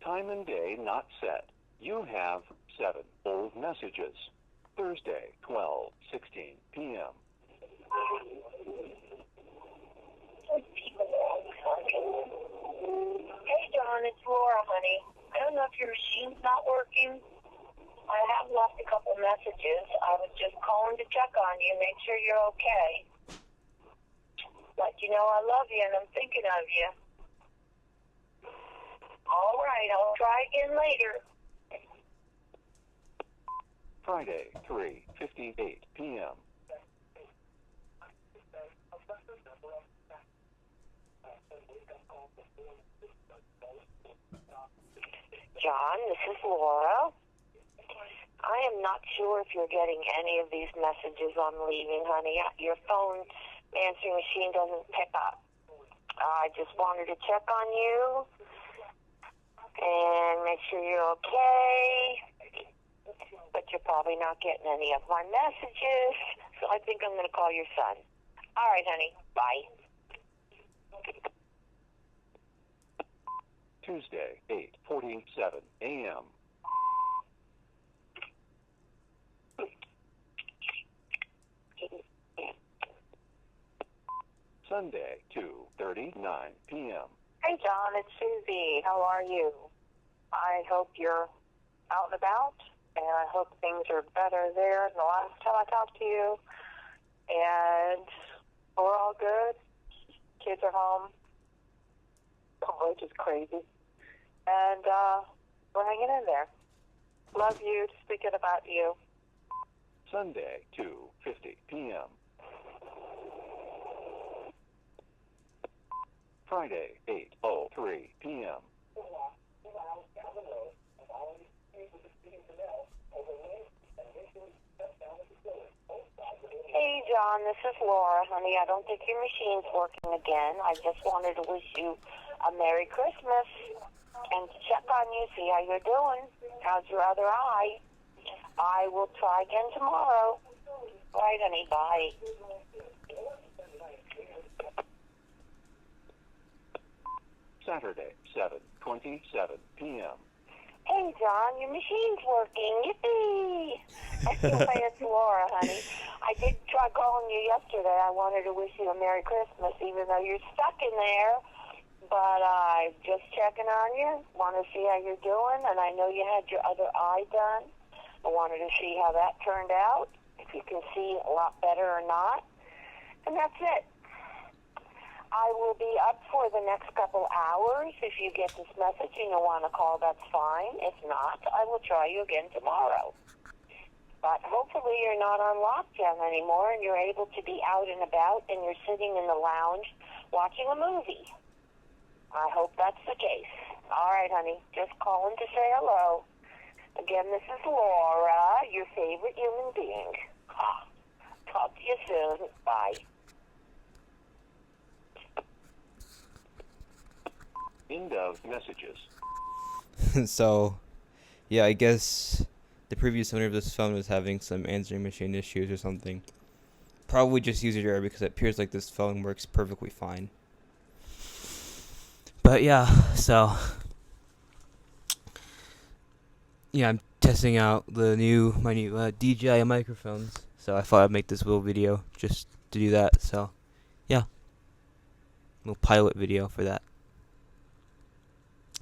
Time and day not set. You have 7 old messages. Thursday, 12:16 p.m. Hey, John, it's Laura, honey. I don't know if your machine's not working. I have left a couple messages. I was just calling to check on you, make sure you're okay. Let you know I love you and I'm thinking of you. All right, I'll try again later. Friday, 3:58 p.m. John, this is Laura. I am not sure if you're getting any of these messages on leaving, honey. Your phone answering machine doesn't pick up. I just wanted to check on you and make sure you're okay. But you're probably not getting any of my messages, so I think I'm going to call your son. All right, honey. Bye. Tuesday, 8:47 a.m. Sunday, 2:39 p.m. Hey, John, it's Susie. How are you? I hope you're out and about, and I hope things are better there than the last time I talked to you. And we're all good. Kids are home, which is crazy. And we're hanging in there. Love you. Just thinking about you. Sunday, 2:50 p.m. Friday, 8:03 p.m. Hey, John, this is Laura, honey. I don't think your machine's working again. I just wanted to wish you a Merry Christmas and check on you, see how you're doing. How's your other eye? I will try again tomorrow. All right, honey, bye. Saturday, 7:27 p.m. Hey, John, your machine's working. Yippee! Anyway, it's Laura, honey. I did try calling you yesterday. I wanted to wish you a Merry Christmas, even though you're stuck in there. But I'm just checking on you. Want to see how you're doing. And I know you had your other eye done. I wanted to see how that turned out, if you can see a lot better or not. And that's it. I will be up for the next couple hours. If you get this message and you want to call, that's fine. If not, I will try you again tomorrow. But hopefully you're not on lockdown anymore and you're able to be out and about and you're sitting in the lounge watching a movie. I hope that's the case. All right, honey. Just calling to say hello. Again, this is Laura, your favorite human being. Talk to you soon. Bye. End of messages. So, yeah, I guess the previous owner of this phone was having some answering machine issues or something. Probably just user error because it appears like this phone works perfectly fine. But yeah, so yeah, I'm testing out my new DJI microphones. So I thought I'd make this little video just to do that. So yeah, little pilot video for that.